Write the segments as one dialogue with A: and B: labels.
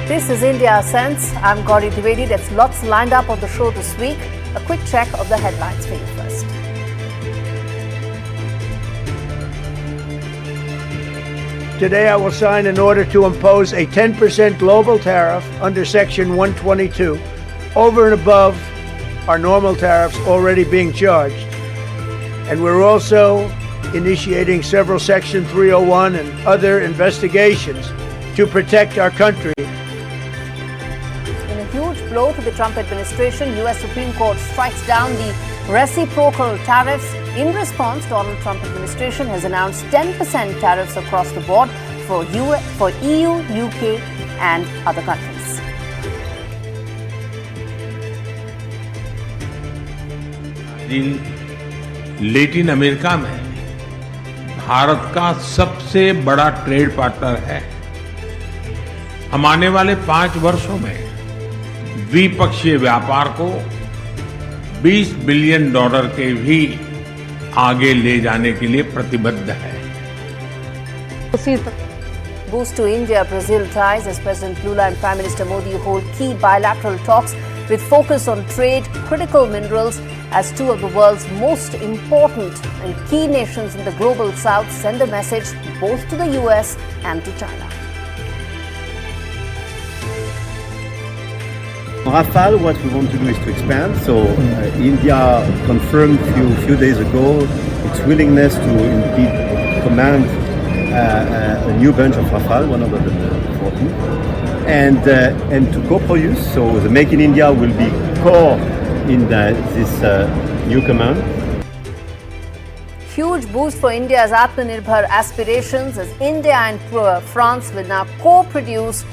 A: This is India Sense. I'm Gaurie Dwivedi. There's lots lined up on the show this week. A quick check of the headlines for you first.
B: Today I will sign an order to impose a 10% global tariff under Section 122 over and above our normal tariffs already being charged. And we're also initiating several Section 301 and other investigations to protect our country.
A: In a huge blow to the Trump administration, U.S. Supreme Court strikes down the reciprocal tariffs. In response, Donald Trump administration has announced 10% tariffs across the board for EU, UK and other countries.
C: Latin America में भारत का सबसे बड़ा trade partner है। हम आने वाले 5 वर्षों में द्विपक्षीय व्यापार को $20 बिलियन के भी आगे ले जाने के लिए प्रतिबद्ध है।
A: Boost to India-Brazil ties as President Lula and Prime Minister Modi hold key bilateral talks with focus on trade, critical minerals, as two of the world's most important and key nations in the global south send a message both to the US and to China.
D: Rafale, what we want to do is to expand. So India confirmed a few days ago its willingness to indeed command a new bunch of Rafale, 114, and to co-produce. So the Make in India will be core in this new command.
A: Huge boost for India's Atmanirbhar aspirations as India and France will now co-produce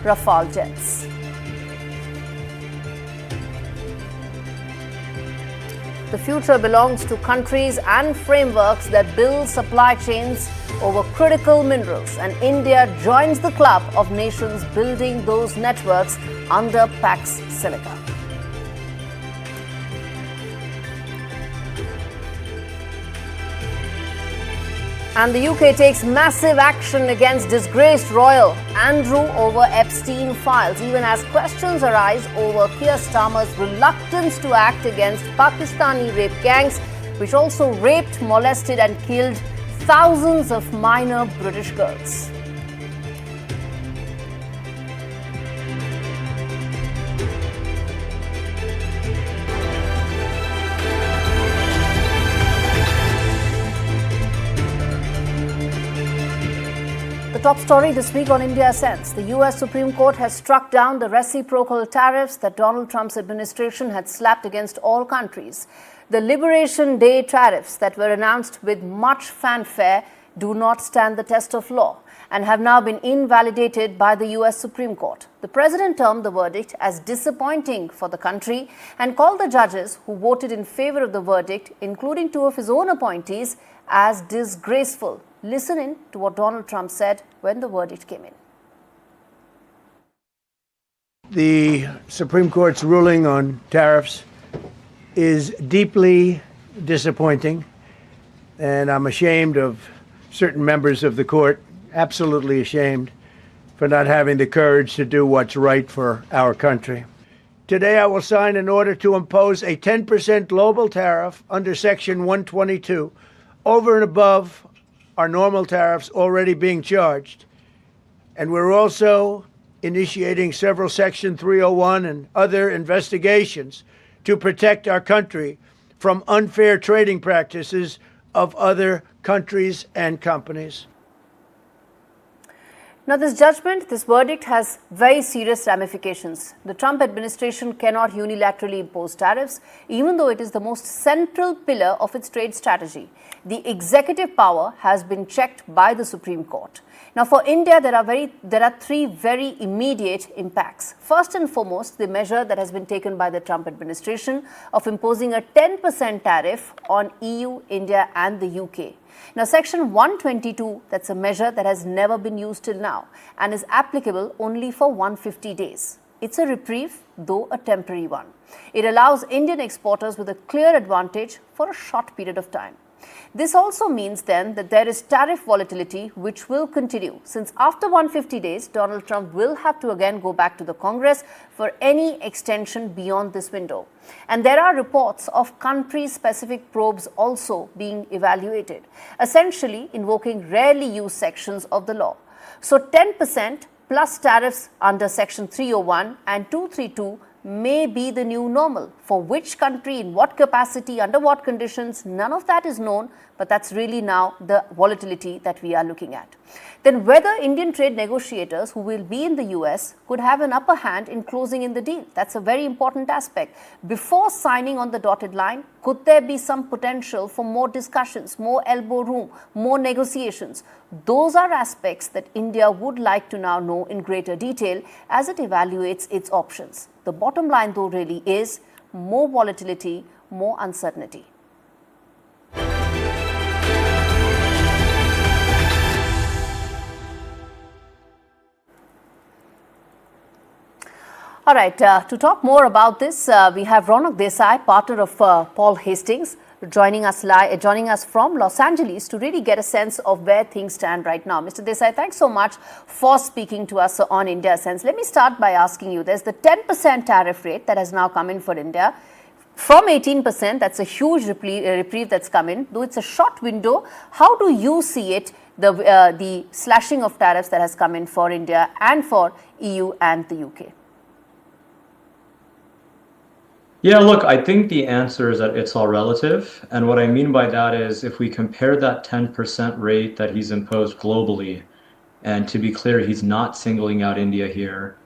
A: Rafale jets. The future belongs to countries and frameworks that build supply chains over critical minerals, and India joins the club of nations building those networks under Pax Silica. And the UK takes massive action against disgraced royal Andrew over Epstein files, even as questions arise over Keir Starmer's reluctance to act against Pakistani rape gangs, which also raped, molested and killed thousands of minor British girls. The top story this week on India Sense. The US Supreme Court has struck down the reciprocal tariffs that Donald Trump's administration had slapped against all countries. The Liberation Day tariffs that were announced with much fanfare do not stand the test of law and have now been invalidated by the US Supreme Court. The president termed the verdict as disappointing for the country and called the judges who voted in favor of the verdict, including 2 of his own appointees, as disgraceful. Listen in to what Donald Trump said when the verdict came in.
B: The Supreme Court's ruling on tariffs is deeply disappointing, and I'm ashamed of certain members of the court, absolutely ashamed, for not having the courage to do what's right for our country. Today I will sign an order to impose a 10% global tariff under Section 122 over and above our normal tariffs already being charged. And we're also initiating several Section 301 and other investigations to protect our country from unfair trading practices of other countries and companies.
A: Now, this judgment, this verdict has very serious ramifications. The Trump administration cannot unilaterally impose tariffs, even though it is the most central pillar of its trade strategy. The executive power has been checked by the Supreme Court. Now, for India, there are 3 very immediate impacts. First and foremost, the measure that has been taken by the Trump administration of imposing a 10% tariff on EU, India and the UK. Now, Section 122, that's a measure that has never been used till now and is applicable only for 150 days. It's a reprieve, though a temporary one. It allows Indian exporters with a clear advantage for a short period of time. This also means then that there is tariff volatility which will continue, since after 150 days, Donald Trump will have to again go back to the Congress for any extension beyond this window. And there are reports of country-specific probes also being evaluated, essentially invoking rarely used sections of the law. So 10% plus tariffs under Section 301 and 232 may be the new normal. For which country, in what capacity, under what conditions, none of that is known, but that's really now the volatility that we are looking at. Then whether Indian trade negotiators who will be in the US could have an upper hand in closing in the deal. That's a very important aspect. Before signing on the dotted line, could there be some potential for more discussions, more elbow room, more negotiations? Those are aspects that India would like to now know in greater detail as it evaluates its options. The bottom line, though, really is more volatility, more uncertainty. All right, to talk more about this, we have Ronak Desai, partner of Paul Hastings, joining us from Los Angeles to really get a sense of where things stand right now. Mr. Desai, thanks so much for speaking to us on India Sense. Let me start by asking you, there's the 10% tariff rate that has now come in for India. From 18%, that's a huge reprieve that's come in. Though it's a short window, how do you see it, the slashing of tariffs that has come in for India and for EU and the UK?
E: Yeah, look, I think the answer is that it's all relative. And what I mean by that is if we compare that 10% rate that he's imposed globally, and to be clear, he's not singling out India here,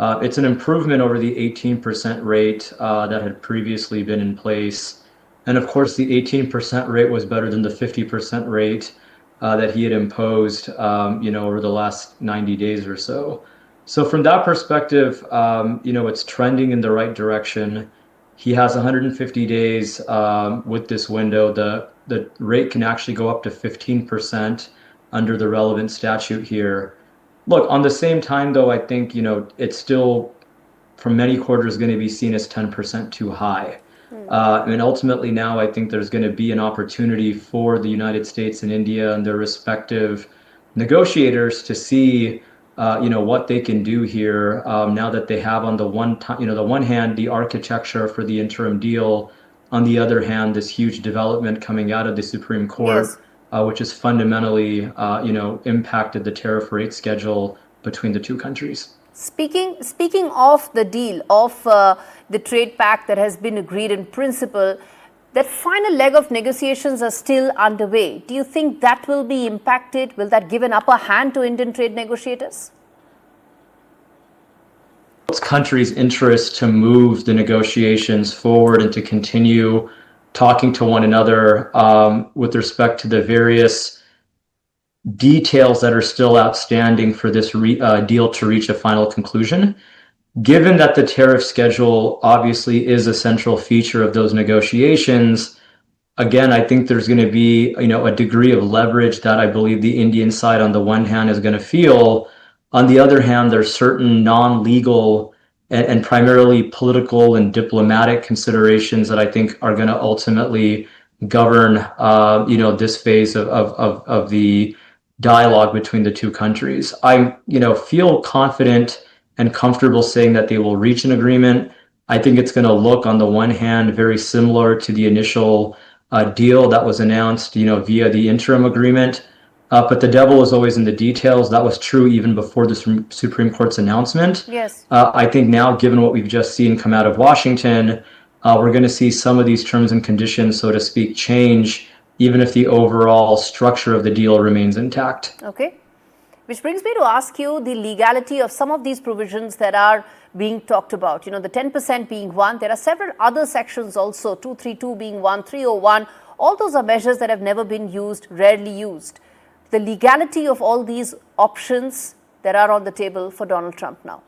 E: it's an improvement over the 18% rate that had previously been in place. And of course, the 18% rate was better than the 50% rate that he had imposed, over the last 90 days or so. So from that perspective, it's trending in the right direction. He has 150 days with this window. The rate can actually go up to 15% under the relevant statute here. Look, on the same time, though, I think, it's still, for many quarters, going to be seen as 10% too high. And ultimately now, I think there's going to be an opportunity for the United States and India and their respective negotiators to see what they can do here now that they have on the one hand, the architecture for the interim deal, on the other hand, this huge development coming out of the Supreme Court,
A: Yes.
E: Which has fundamentally, impacted the tariff rate schedule between the two countries.
A: Speaking of the deal, of the trade pact that has been agreed in principle, that final leg of negotiations are still underway. Do you think that will be impacted? Will that give an upper hand to Indian trade negotiators?
E: It's countries' interest to move the negotiations forward and to continue talking to one another with respect to the various details that are still outstanding for this deal to reach a final conclusion. Given that the tariff schedule obviously is a central feature of those negotiations, again, I think there's going to be, a degree of leverage that I believe the Indian side on the one hand is going to feel. On the other hand, there's certain non-legal and primarily political and diplomatic considerations that I think are going to ultimately govern, this phase of the dialogue between the two countries. I, feel confident and comfortable saying that they will reach an agreement. I think it's going to look, on the one hand, very similar to the initial deal that was announced, via the interim agreement. But the devil is always in the details. That was true even before the Supreme Court's announcement.
A: Yes.
E: I think now, given what we've just seen come out of Washington, we're going to see some of these terms and conditions, so to speak, change, even if the overall structure of the deal remains intact.
A: Okay. Which brings me to ask you the legality of some of these provisions that are being talked about. The 10% being one. There are several other sections also, 232 being one, 301. All those are measures that have never been used, rarely used. The legality of all these options that are on the table for Donald Trump now.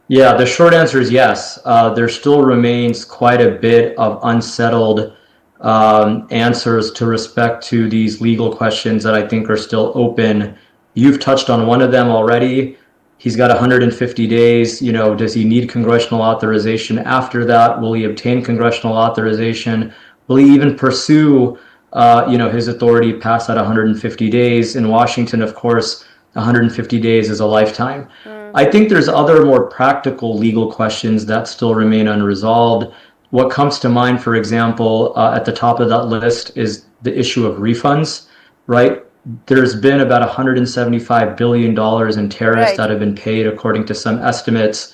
E: Yeah, the short answer is yes. There still remains quite a bit of unsettled answers to respect to these legal questions that I think are still open. You've touched on one of them already. He's got 150 days. Does he need congressional authorization after that? Will he obtain congressional authorization? Will he even pursue, his authority past that 150 days? In Washington, of course, 150 days is a lifetime. I think there's other more practical legal questions that still remain unresolved. What comes to mind, for example, at the top of that list is the issue of refunds, right? There's been about $175 billion in tariffs that have been paid, according to some estimates.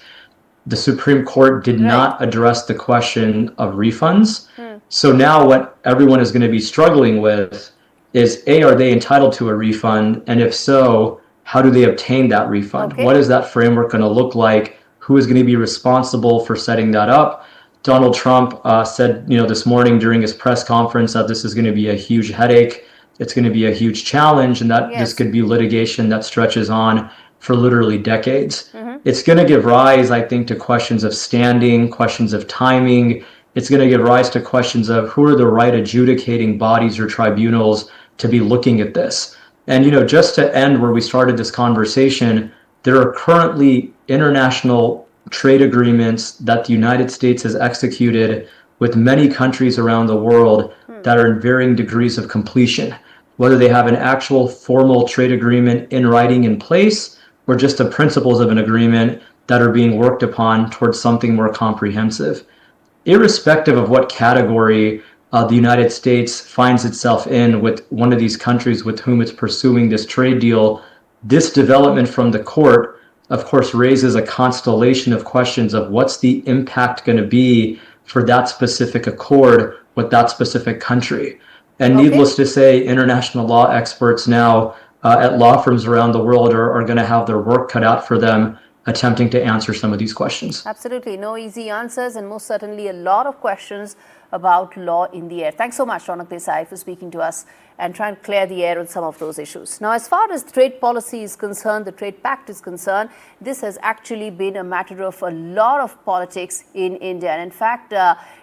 E: The Supreme Court did not address the question of refunds. So now what everyone is going to be struggling with is, A, are they entitled to a refund? And if so, how do they obtain that refund? What is that framework going to look like? Who is going to be responsible for setting that up? Donald Trump said, this morning during his press conference that this is going to be a huge headache. It's going to be a huge challenge, and that this could be litigation that stretches on for literally decades. It's going to give rise, I think, to questions of standing, questions of timing. It's going to give rise to questions of who are the right adjudicating bodies or tribunals to be looking at this. And, just to end where we started this conversation, there are currently international trade agreements that the United States has executed with many countries around the world that are in varying degrees of completion, whether they have an actual formal trade agreement in writing in place or just the principles of an agreement that are being worked upon towards something more comprehensive. Irrespective of what category the United States finds itself in with one of these countries with whom it's pursuing this trade deal, this development from the court, of course, raises a constellation of questions of what's the impact going to be for that specific accord with that specific country. And needless to say, international law experts now at law firms around the world are going to have their work cut out for them attempting to answer some of these questions.
A: Absolutely. No easy answers, and most certainly a lot of questions about law in the air. Thanks so much, Ronak Desai, for speaking to us and trying to clear the air on some of those issues. Now, as far as trade policy is concerned, the trade pact is concerned, this has actually been a matter of a lot of politics in India. And in fact,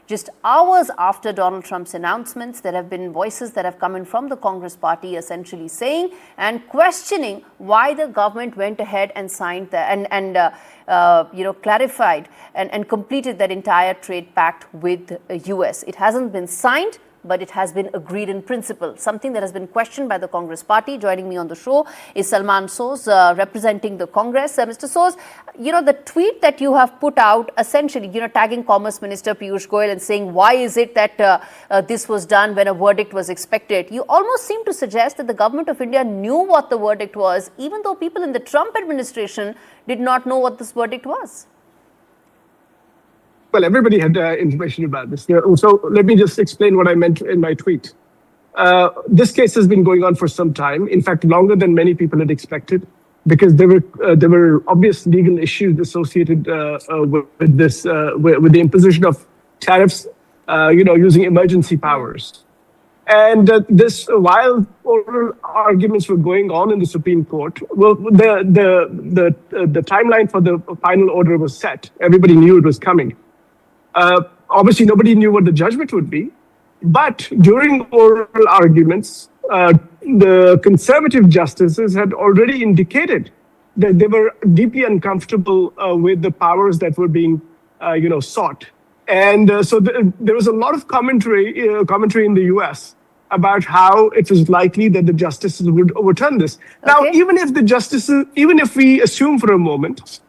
A: just hours after Donald Trump's announcements, there have been voices that have come in from the Congress party essentially saying and questioning why the government went ahead and signed that and clarified and completed that entire trade pact with the US. It hasn't been signed, but it has been agreed in principle, something that has been questioned by the Congress party. Joining me on the show is Salman Soz, representing the Congress. Mr. Soz, the tweet that you have put out, essentially, tagging Commerce Minister Piyush Goyal and saying, why is it that this was done when a verdict was expected? You almost seem to suggest that the government of India knew what the verdict was, even though people in the Trump administration did not know what this verdict was.
F: Well, everybody had information about this. So let me just explain what I meant in my tweet. This case has been going on for some time, in fact, longer than many people had expected, because there were obvious legal issues associated with this, with the imposition of tariffs, using emergency powers. And while oral arguments were going on in the Supreme Court, well, the timeline for the final order was set. Everybody knew it was coming. Obviously, nobody knew what the judgment would be, but during oral arguments, the conservative justices had already indicated that they were deeply uncomfortable with the powers that were being, sought. And so there was a lot of commentary in the U.S. about how it was likely that the justices would overturn this. Now, even if we assume for a moment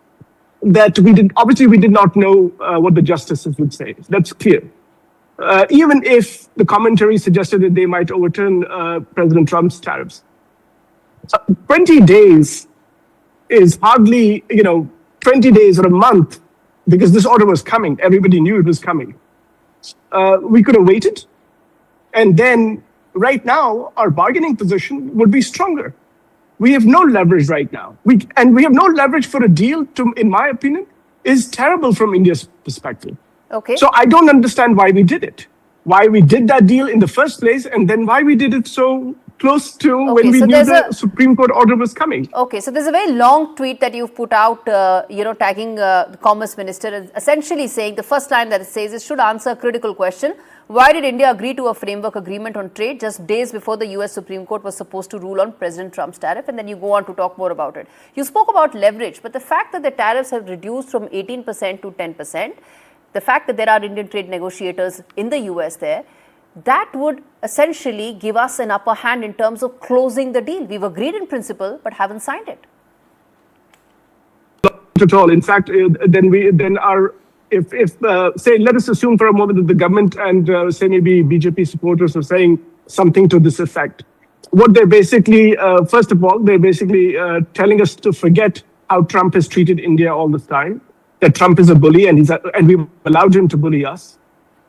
F: that we did not know what the justices would say. That's clear. Even if the commentary suggested that they might overturn President Trump's tariffs. 20 days is hardly, 20 days or a month, because this order was coming. Everybody knew it was coming. We could have waited. And then right now, our bargaining position would be stronger. We have no leverage right now. We have no leverage for a deal, in my opinion, is terrible from India's perspective.
A: Okay.
F: So I don't understand why we did it, why we did that deal in the first place, and then why we did it so close to when we knew the Supreme Court order was coming.
A: Okay, so there's a very long tweet that you've put out, tagging the Commerce Minister, essentially saying the first line that it says is should answer a critical question. Why did India agree to a framework agreement on trade just days before the US Supreme Court was supposed to rule on President Trump's tariff? And then you go on to talk more about it. You spoke about leverage, but the fact that the tariffs have reduced from 18% to 10%, the fact that there are Indian trade negotiators in the US there, that would essentially give us an upper hand in terms of closing the deal. We've agreed in principle, but haven't signed it.
F: Not at all. In fact, say, let us assume for a moment that the government and say maybe BJP supporters are saying something to this effect. What they're basically, first of all, they're basically telling us to forget how Trump has treated India all this time, that Trump is a bully and we've allowed him to bully us.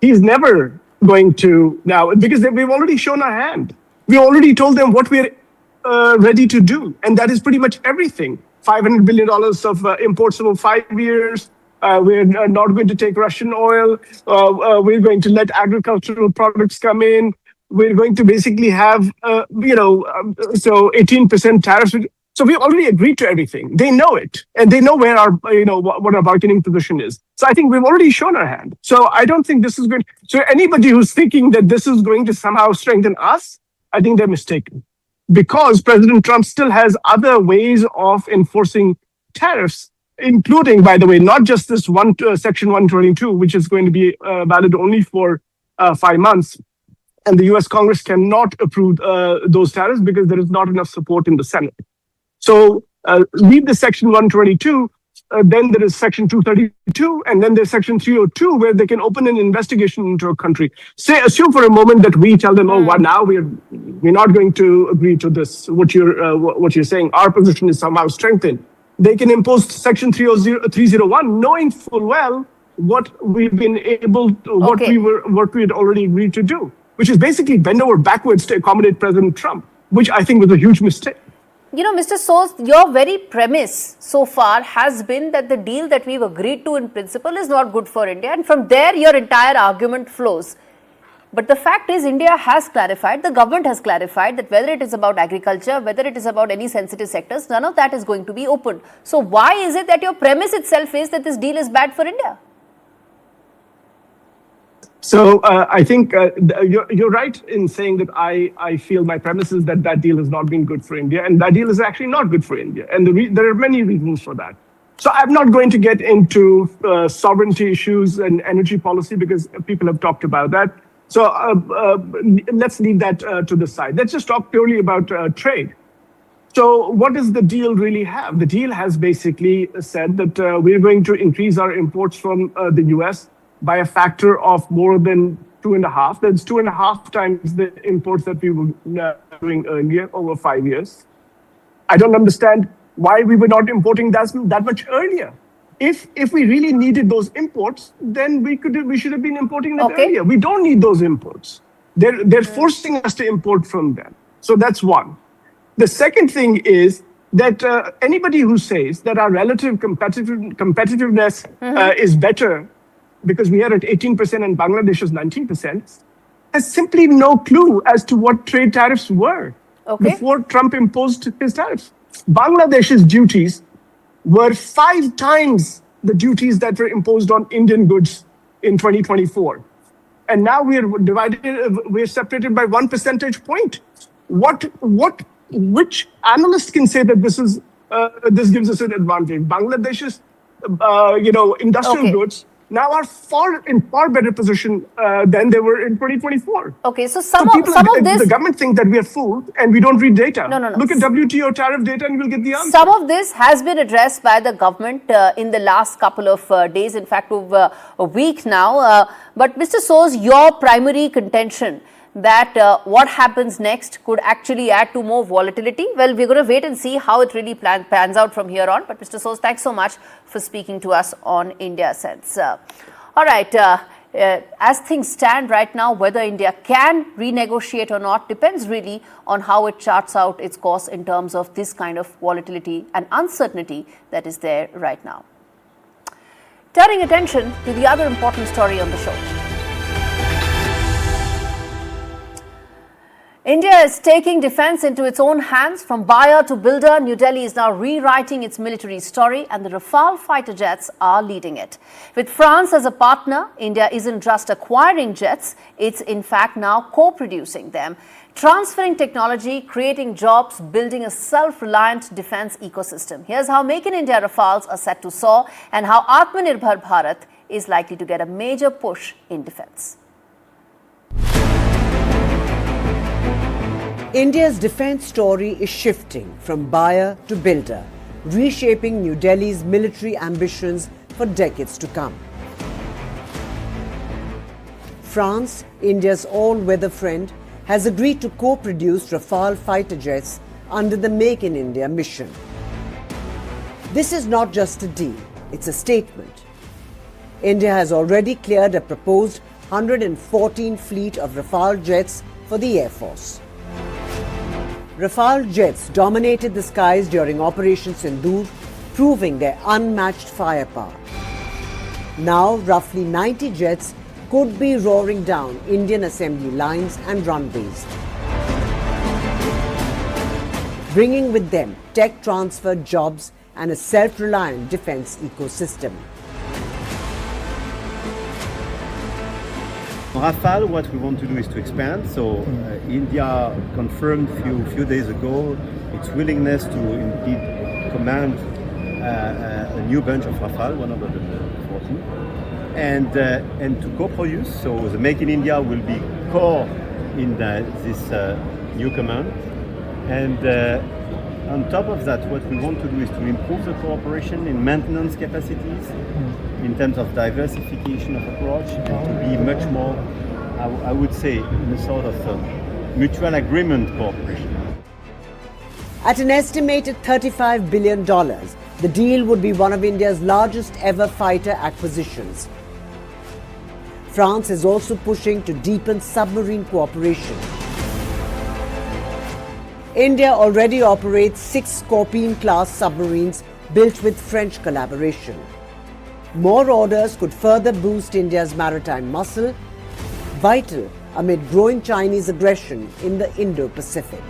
F: He's never going to now, because we've already shown our hand. We already told them what we're ready to do, and that is pretty much everything. $500 billion of imports over 5 years. We're not going to take Russian oil. We're going to let agricultural products come in. We're going to basically have, so 18% tariffs. So we already agreed to everything. They know it, and they know where our, what our bargaining position is. So I think we've already shown our hand. So I don't think this is going. So anybody who's thinking that this is going to somehow strengthen us, I think they're mistaken, because President Trump still has other ways of enforcing tariffs, including, by the way, not just this Section 122, which is going to be valid only for 5 months. And the US Congress cannot approve those tariffs because there is not enough support in the Senate. So leave the Section 122, then there is Section 232, and then there's Section 302, where they can open an investigation into a country. Assume for a moment that we tell them, now we're not going to agree to this, what you're saying. Our position is somehow strengthened. They can impose Section 301, knowing full well what we've been able to, what we had already agreed to do, which is basically bend over backwards to accommodate President Trump, which I think was a huge mistake.
A: Mr. Soar, your very premise so far has been that the deal that we've agreed to in principle is not good for India, and from there your entire argument flows. But the fact is, India has clarified, the government has clarified that whether it is about agriculture, whether it is about any sensitive sectors, none of that is going to be opened. So why is it that your premise itself is that this deal is bad for India?
F: So I think you're right in saying that I feel my premise is that that deal has not been good for India, and that deal is actually not good for India. And there are many reasons for that. So I'm not going to get into sovereignty issues and energy policy because people have talked about that. So let's leave that to the side. Let's just talk purely about trade. So what does the deal really have? The deal has basically said that we're going to increase our imports from the US by a factor of more than 2.5. That's 2.5 times the imports that we were doing earlier over 5 years. I don't understand why we were not importing that much earlier. If we really needed those imports, then we should have been importing that earlier. We don't need those imports. They're forcing us to import from them. So that's one. The second thing is that anybody who says that our relative competitiveness is better because we are at 18% and Bangladesh is 19%, has simply no clue as to what trade tariffs were before Trump imposed his tariffs. Bangladesh's duties were 5 times the duties that were imposed on Indian goods in 2024. And now we're separated by 1 percentage point. Which analyst can say that this gives us an advantage? Bangladesh's, industrial goods now are in far better position than they were in 2024.
A: Okay, so some of this...
F: The government thinks that we are fooled and we don't read data.
A: No.
F: Look at WTO tariff data and you'll get the answer.
A: Some of this has been addressed by the government in the last couple of days, in fact, over a week now. But Mr. Soar, your primary contention that what happens next could actually add to more volatility. Well, we're going to wait and see how it really pans out from here on. But Mr. Soar, thanks so much for speaking to us on India Sense. All right, as things stand right now, whether India can renegotiate or not depends really on how it charts out its course in terms of this kind of volatility and uncertainty that is there right now. Turning attention to the other important story on the show. India is taking defense into its own hands. From buyer to builder, New Delhi is now rewriting its military story, and the Rafale fighter jets are leading it. With France as a partner, India isn't just acquiring jets, it's in fact now co-producing them, transferring technology, creating jobs, building a self-reliant defense ecosystem. Here's how Make in India Rafales are set to soar and how Atmanirbhar Bharat is likely to get a major push in defense.
G: India's defence story is shifting from buyer to builder, reshaping New Delhi's military ambitions for decades to come. France, India's all-weather friend, has agreed to co-produce Rafale fighter jets under the Make in India mission. This is not just a deal, it's a statement. India has already cleared a proposed 114 fleet of Rafale jets for the Air Force. Rafale jets dominated the skies during Operation Sindoor, proving their unmatched firepower. Now, roughly 90 jets could be roaring down Indian assembly lines and runways, bringing with them tech transfer, jobs, and a self-reliant defence ecosystem.
D: Rafale, what we want to do is to expand. So India confirmed a few days ago its willingness to indeed command a new bunch of Rafale, 114, and to co-produce. So the Make in India will be core in this new command. And on top of that, what we want to do is to improve the cooperation in maintenance capacities, in terms of diversification of approach, and to be much more, I would say, in a sort of mutual agreement cooperation.
G: At an estimated $35 billion, the deal would be one of India's largest ever fighter acquisitions. France is also pushing to deepen submarine cooperation. India already operates 6 Scorpene-class submarines built with French collaboration. More orders could further boost India's maritime muscle, vital amid growing Chinese aggression in the Indo-Pacific.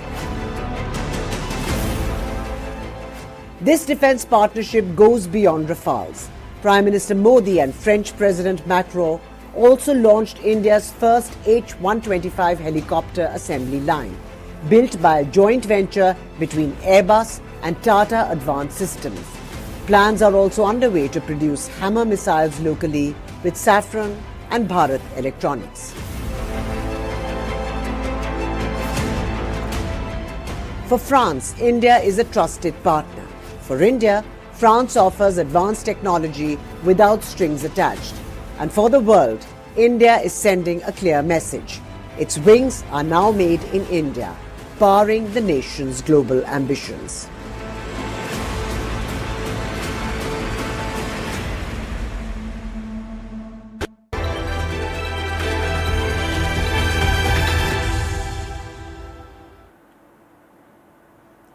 G: This defence partnership goes beyond Rafales. Prime Minister Modi and French President Macron also launched India's first H-125 helicopter assembly line, built by a joint venture between Airbus and Tata Advanced Systems. Plans are also underway to produce Hammer missiles locally with Safran and Bharat Electronics. For France, India is a trusted partner. For India, France offers advanced technology without strings attached. And for the world, India is sending a clear message. Its wings are now made in India, powering the nation's global ambitions.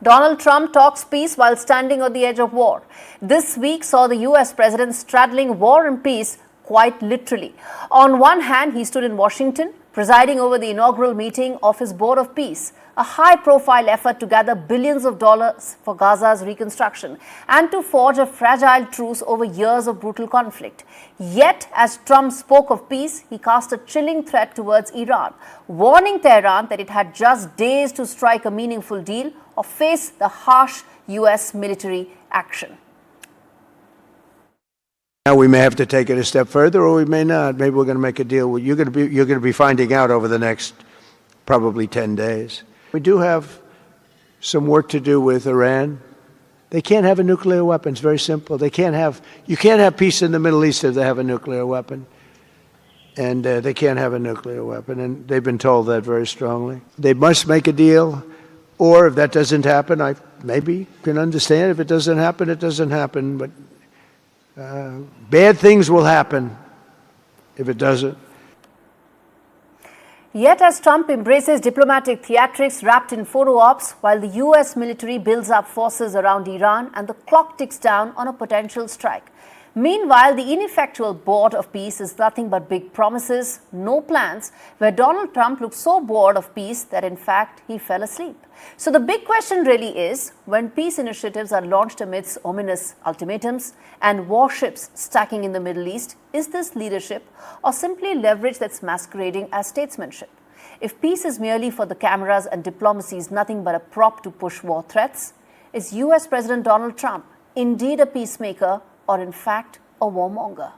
A: Donald Trump talks peace while standing on the edge of war. This week saw the US president straddling war and peace quite literally. On one hand, he stood in Washington, presiding over the inaugural meeting of his Board of Peace, a high-profile effort to gather billions of dollars for Gaza's reconstruction and to forge a fragile truce over years of brutal conflict. Yet, as Trump spoke of peace, he cast a chilling threat towards Iran, warning Tehran that it had just days to strike a meaningful deal or face the harsh US military action.
B: Now we may have to take it a step further, or we may not. Maybe we're going to make a deal. You're going to be finding out over the next probably 10 days. We do have some work to do with Iran. They can't have a nuclear weapon. It's very simple. You can't have peace in the Middle East if they have a nuclear weapon. And they can't have a nuclear weapon. And they've been told that very strongly. They must make a deal. Or if that doesn't happen, I maybe can understand. If it doesn't happen, it doesn't happen. But bad things will happen if it doesn't.
A: Yet as Trump embraces diplomatic theatrics wrapped in photo ops while the US military builds up forces around Iran and the clock ticks down on a potential strike. Meanwhile, the ineffectual Board of Peace is nothing but big promises, no plans, where Donald Trump looks so bored of peace that in fact he fell asleep. So the big question really is, when peace initiatives are launched amidst ominous ultimatums and warships stacking in the Middle East, is this leadership or simply leverage that's masquerading as statesmanship? If peace is merely for the cameras and diplomacy is nothing but a prop to push war threats, is US President Donald Trump indeed a peacemaker or in fact a warmonger?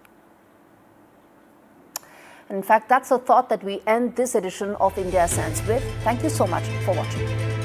A: In fact, that's a thought that we end this edition of India Sense with. Thank you so much for watching.